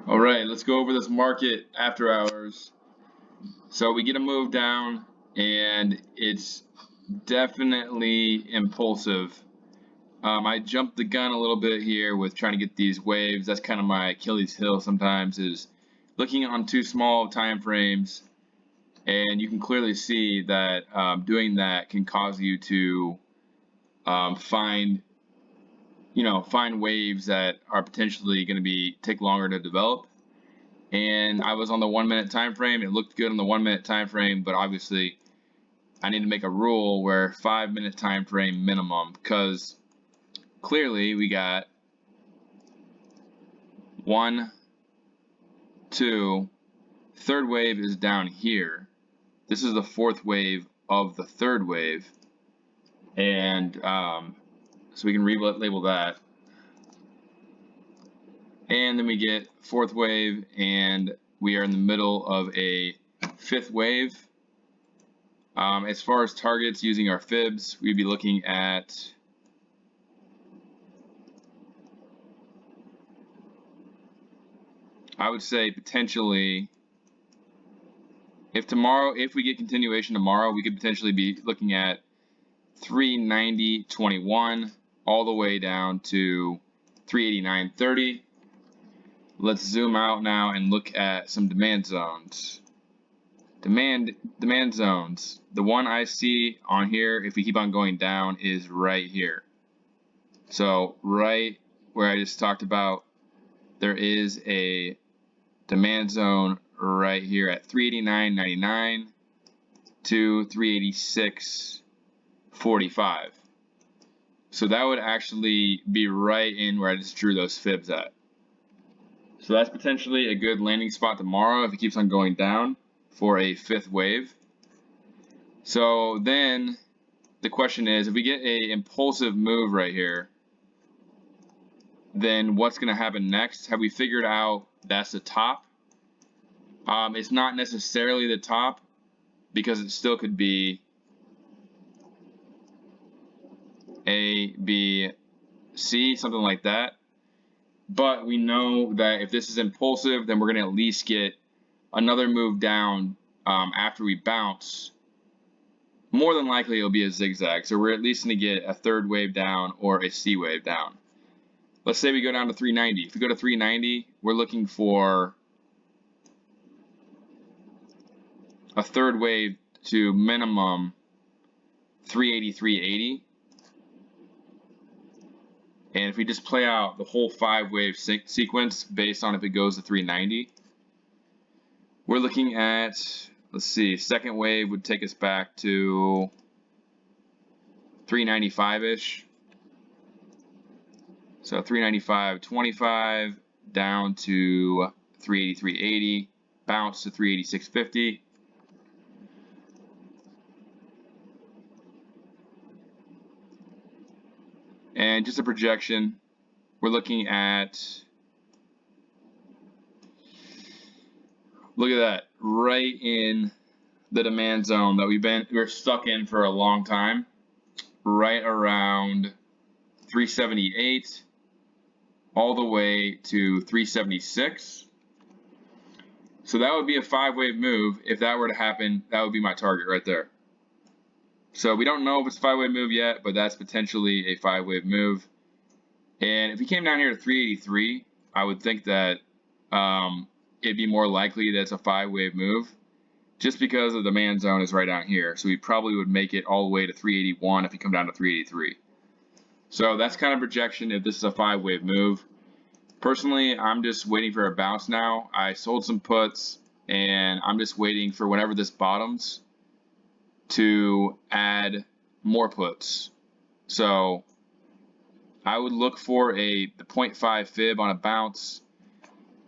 All right, let's go over this market after hours. So we get a move down, and it's definitely impulsive. I jumped the gun a little bit here with trying to get these waves. That's kind of my Achilles heel sometimes, is looking on too small time frames, and you can clearly see that doing that can cause you to find waves that are potentially going to take longer to develop. And I was on the 1 minute time frame. It looked good on the 1 minute time frame, but obviously I need to make a rule where 5 minute time frame minimum, because clearly we got 1, 2, third wave is down here. This is the fourth wave of the third wave, and so we can relabel that. And then we get fourth wave, and we are in the middle of a fifth wave. As far as targets using our fibs, we'd be looking at I would say potentially, if we get continuation tomorrow, we could potentially be looking at 390.21 all the way down to 389.30. Let's zoom out now and look at some demand zones. Demand zones. The one I see on here, if we keep on going down, is right here. So right where I just talked about, there is a demand zone right here at 389.99 to 386.45. So that would actually be right in where I just drew those fibs at. So that's potentially a good landing spot tomorrow if it keeps on going down for a fifth wave. So then the question is, if we get an impulsive move right here, then what's going to happen next? Have we figured out that's the top? It's not necessarily the top, because it still could be A, B, C, something like that. But we know that if this is impulsive, then we're going to at least get another move down after we bounce. More than likely, it'll be a zigzag. So we're at least going to get a third wave down or a C wave down. Let's say we go down to 390. If we go to 390, we're looking for a third wave to minimum 383.80. And if we just play out the whole 5-wave sequence based on if it goes to 390, we're looking at, let's see, second wave would take us back to 395-ish. So 395.25 down to 383.80, bounce to 386.50. And just a projection, we're looking at, look at that, right in the demand zone that we're stuck in for a long time, right around 378 all the way to 376. So that would be a 5-wave move. If that were to happen, that would be my target right there. So we don't know if it's a 5-wave move yet, but that's potentially a 5-wave move. And if he came down here to 383, I would think that it'd be more likely that it's a 5-wave move, just because the demand zone is right down here. So he probably would make it all the way to 381 if he come down to 383. So that's kind of projection if this is a 5-wave move. Personally, I'm just waiting for a bounce now. I sold some puts, and I'm just waiting for whenever this bottoms to add more puts. So I would look for the 0.5 fib on a bounce,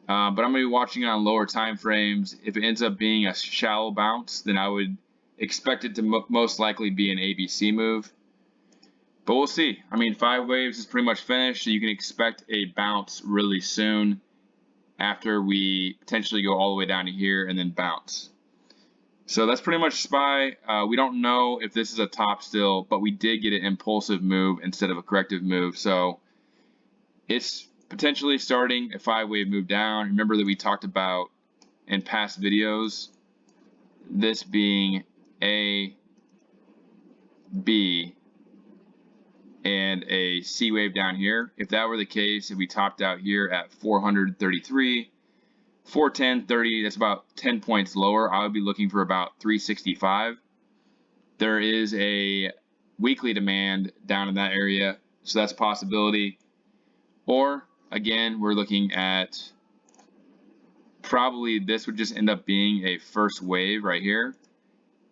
but I'm going to be watching it on lower time frames. If it ends up being a shallow bounce, then I would expect it to most likely be an ABC move. But we'll see. I mean, 5 waves is pretty much finished, so you can expect a bounce really soon after we potentially go all the way down to here and then bounce. So that's pretty much SPY. We don't know if this is a top still, but we did get an impulsive move instead of a corrective move. So it's potentially starting a 5-wave move down. Remember that we talked about in past videos this being A, B, and a C wave down here. If that were the case, if we topped out here at 433, 410, 30, that's about 10 points lower, I would be looking for about 365. There is a weekly demand down in that area, so that's a possibility. Or again, we're looking at probably this would just end up being a first wave right here.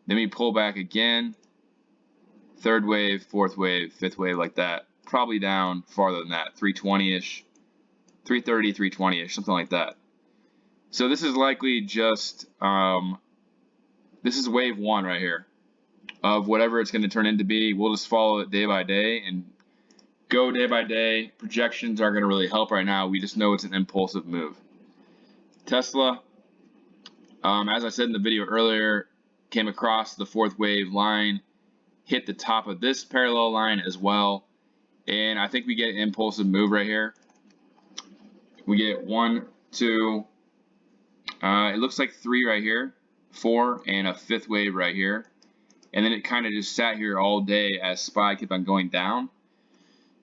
Then we pull back again, third wave, fourth wave, fifth wave, like that. Probably down farther than that, 320-ish, 330, 320-ish, something like that. So this is likely just, this is wave one right here of whatever it's going to turn into be. We'll just follow it day by day and go day by day. Projections aren't going to really help right now. We just know it's an impulsive move. Tesla, as I said in the video earlier, came across the fourth wave line, hit the top of this parallel line as well, and I think we get an impulsive move right here. We get 1, 2, it looks like 3 right here, 4, and a 5th wave right here, and then it kind of just sat here all day as SPY kept on going down.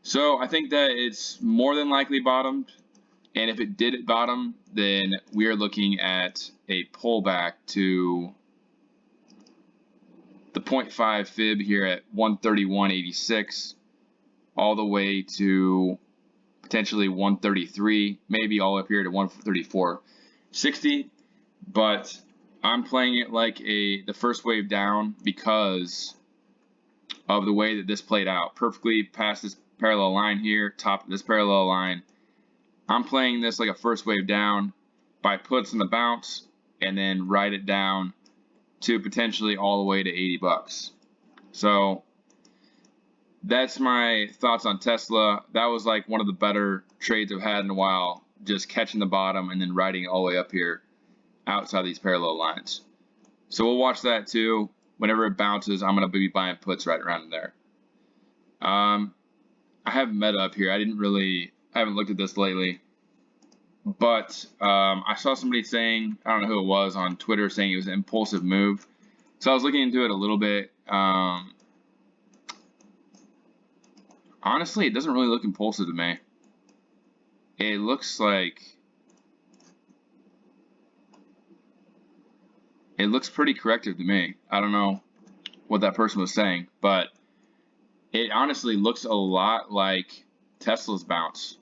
So I think that it's more than likely bottomed, and if it did bottom, then we are looking at a pullback to the 0.5 fib here at 131.86, all the way to potentially 133, maybe all up here to 134.60. But I'm playing it like the first wave down because of the way that this played out. Perfectly past this parallel line here, top of this parallel line. I'm playing this like a first wave down by puts in the bounce and then ride it down to potentially all the way to 80 bucks. So that's my thoughts on Tesla. That was like one of the better trades I've had in a while, just catching the bottom and then riding it all the way up here outside these parallel lines. So we'll watch that too. Whenever it bounces, I'm going to be buying puts right around there. I have Meta up here. I haven't looked at this lately, but I saw somebody saying, I don't know who it was on Twitter, saying it was an impulsive move. So I was looking into it a little bit. Honestly, it doesn't really look impulsive to me. It looks pretty corrective to me. I don't know what that person was saying, but it honestly looks a lot like Tesla's bounce.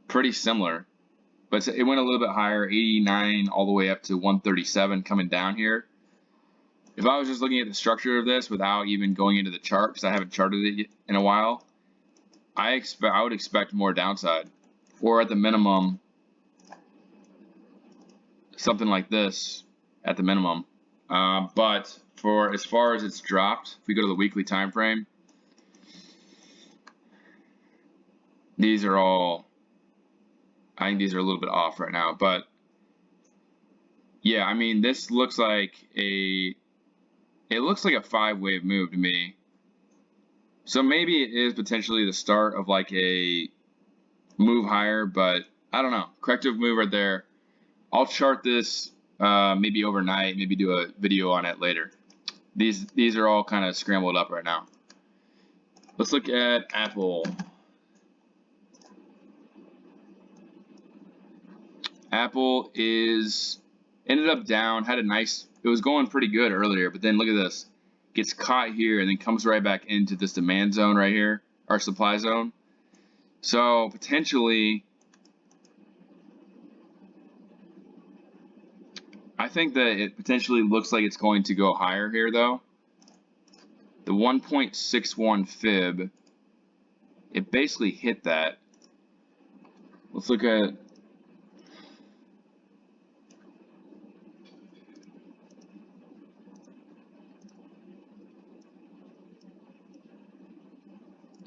Pretty similar, but it went a little bit higher, 89 all the way up to 137 coming down here. If I was just looking at the structure of this without even going into the chart, because I haven't charted it in a while, I would expect more downside, or at the minimum, something like this at the minimum. But for as far as it's dropped, if we go to the weekly time frame, these are all, I think these are a little bit off right now, but yeah, I mean, this looks like it looks like a 5-wave move to me. So maybe it is potentially the start of like a move higher, but I don't know. Corrective move right there. I'll chart this maybe overnight, maybe do a video on it later. These are all kind of scrambled up right now. Let's look at Apple. Apple ended up down, had a nice, it was going pretty good earlier, but then look at this. Gets caught here and then comes right back into this demand zone right here, our supply zone. So potentially, I think that it potentially looks like it's going to go higher here though. The 1.61 fib, it basically hit that. Let's look at,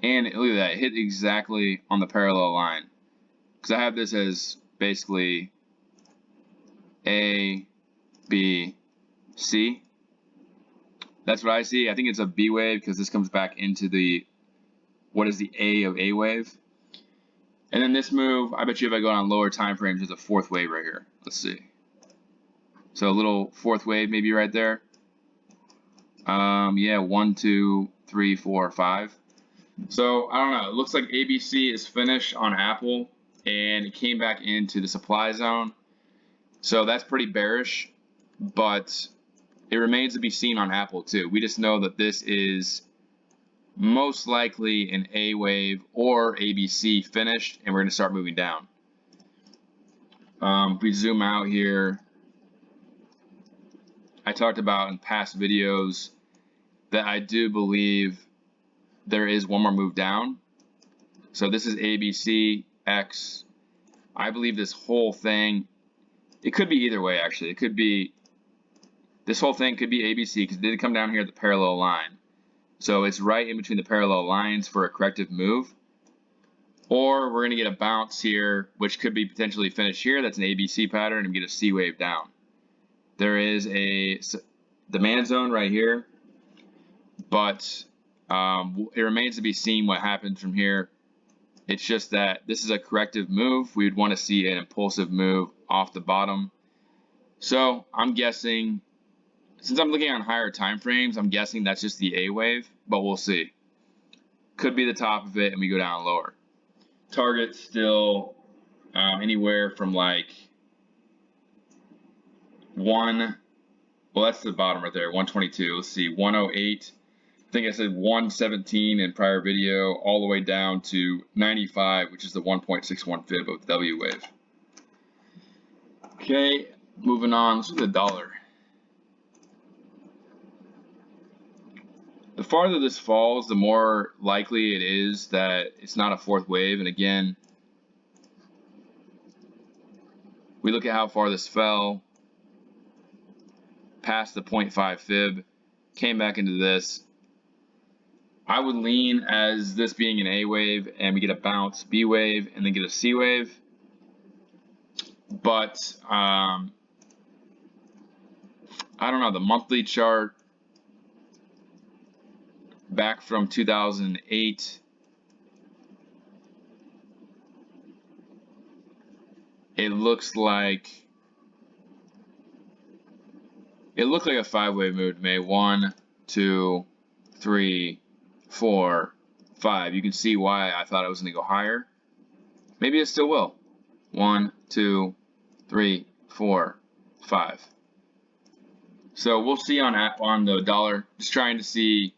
and look at that, it hit exactly on the parallel line. Because I have this as basically A, B, C. That's what I see. I think it's a B wave because this comes back into the, what is the A of A wave? And then this move, I bet you if I go on lower time frames, there's a fourth wave right here. Let's see. So a little fourth wave maybe right there. Yeah, 1, 2, 3, 4, 5. So I don't know. It looks like ABC is finished on Apple, and it came back into the supply zone. So that's pretty bearish, but it remains to be seen on Apple too. We just know that this is most likely an A wave or ABC finished, and we're going to start moving down. If we zoom out here, I talked about in past videos that I do believe there is one more move down. So this is ABC, X. I believe this whole thing, it could be either way actually. It could be, this whole thing could be ABC because it did come down here at the parallel line. So it's right in between the parallel lines for a corrective move. Or we're going to get a bounce here, which could be potentially finished here. That's an ABC pattern, and get a C wave down. There is a demand zone right here, but it remains to be seen what happens from here. It's just that this is a corrective move. We would want to see an impulsive move off the bottom. So I'm guessing, since I'm looking on higher time frames, I'm guessing that's just the A wave, but we'll see. Could be the top of it and we go down lower. Target still anywhere from like 1, well that's the bottom right there, 122. Let's see, 108. I think I said 117 in prior video, all the way down to 95, which is the 1.61 fib of the W wave. Okay, moving on. Let's look at the dollar. The farther this falls, the more likely it is that it's not a fourth wave. And again, we look at how far this fell, past the 0.5 fib, came back into this. I would lean as this being an A wave, and we get a bounce B wave, and then get a C wave. But I don't know, the monthly chart back from 2008, it looked like a 5-wave move to me. 1, 2, 3, 4, 5. You can see why I thought it was going to go higher. Maybe it still will. 1, 2, 3, 4, 5. So we'll see on the dollar. Just trying to see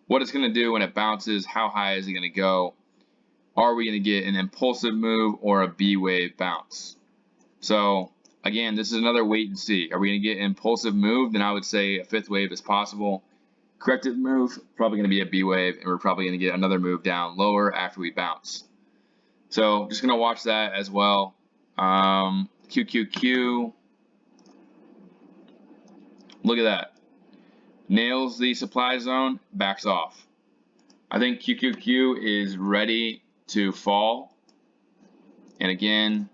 what it's going to do when it bounces. How high is it going to go? Are we going to get an impulsive move or a B wave bounce? So again, this is another wait and see. Are we going to get an impulsive move? Then I would say a 5th wave is possible. Corrective move, probably going to be a B wave, and we're probably going to get another move down lower after we bounce. So just going to watch that as well. QQQ, look at that. Nails the supply zone, backs off. I think QQQ is ready to fall. And again,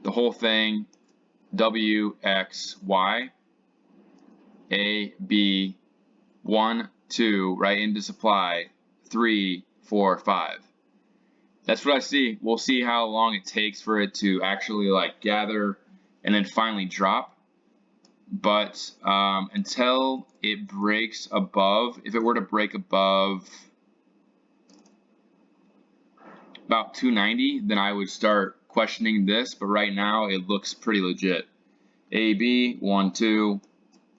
the whole thing, W, X, Y, A, B, 1, 2, right into supply, 3, 4, 5. That's what I see. We'll see how long it takes for it to actually like gather and then finally drop. But until it breaks above, if it were to break above about 290, then I would start questioning this. But right now, it looks pretty legit. A, B, 1, 2,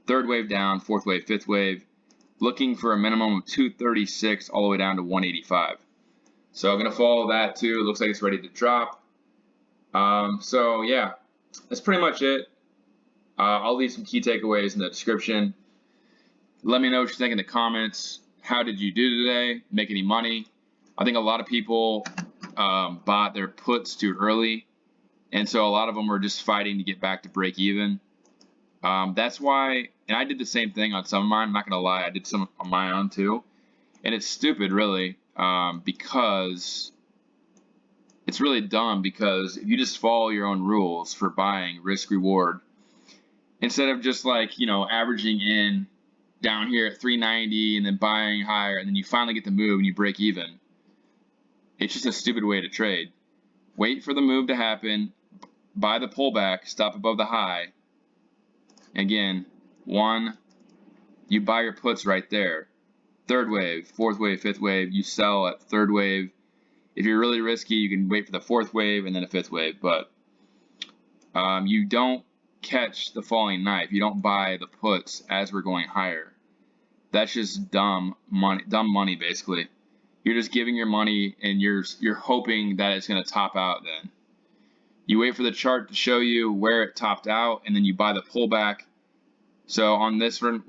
3rd wave down, 4th wave, 5th wave, looking for a minimum of 236 all the way down to 185. So I'm going to follow that too. It looks like it's ready to drop. So yeah, that's pretty much it. I'll leave some key takeaways in the description. Let me know what you think in the comments. How did you do today? Make any money? I think a lot of people bought their puts too early, and so a lot of them were just fighting to get back to break even. That's why, and I did the same thing on some of mine. I'm not gonna lie, I did some on my own too, and it's stupid really, because it's really dumb. Because if you just follow your own rules for buying risk reward, instead of just like, you know, averaging in down here at 390 and then buying higher, and then you finally get the move and you break even. It's just a stupid way to trade. Wait for the move to happen, buy the pullback, stop above the high. Again, one, you buy your puts right there. Third wave, fourth wave, fifth wave, you sell at third wave. If you're really risky, you can wait for the fourth wave and then a fifth wave, but you don't catch the falling knife. You don't buy the puts as we're going higher. That's just dumb money basically. You're just giving your money and you're hoping that it's going to top out then. You wait for the chart to show you where it topped out and then you buy the pullback. So on this one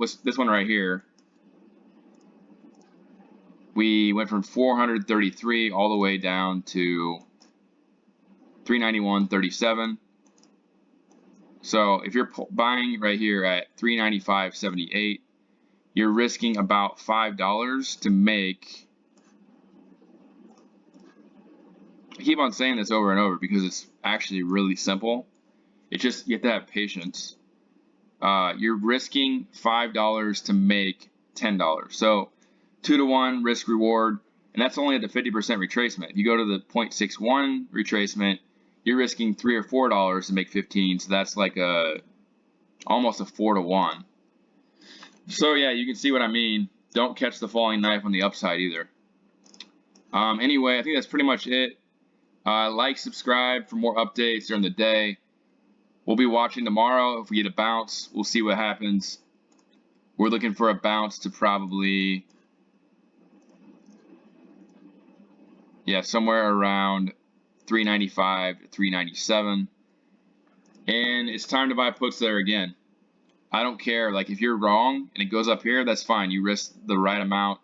right here, we went from 433 all the way down to 391.37. So if you're buying right here at 395.78, you're risking about $5 to make. I keep on saying this over and over because it's actually really simple. It's just you have to have patience. You're risking $5 to make $10. So 2 to 1 risk reward, and that's only at the 50% retracement. If you go to the 0.61 retracement, you're risking $3 or $4 to make 15. So that's like almost a 4 to 1. So yeah, you can see what I mean. Don't catch the falling knife on the upside either. Anyway, I think that's pretty much it. Like, subscribe for more updates during the day. We'll be watching tomorrow. If we get a bounce, we'll see what happens. We're looking for a bounce to probably, yeah, somewhere around 395 to 397. And it's time to buy puts there again. I don't care. Like, if you're wrong and it goes up here, that's fine. You risk the right amount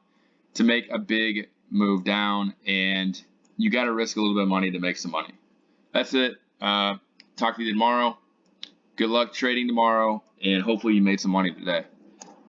to make a big move down, and you got to risk a little bit of money to make some money. That's it. Talk to you tomorrow. Good luck trading tomorrow, and hopefully you made some money today.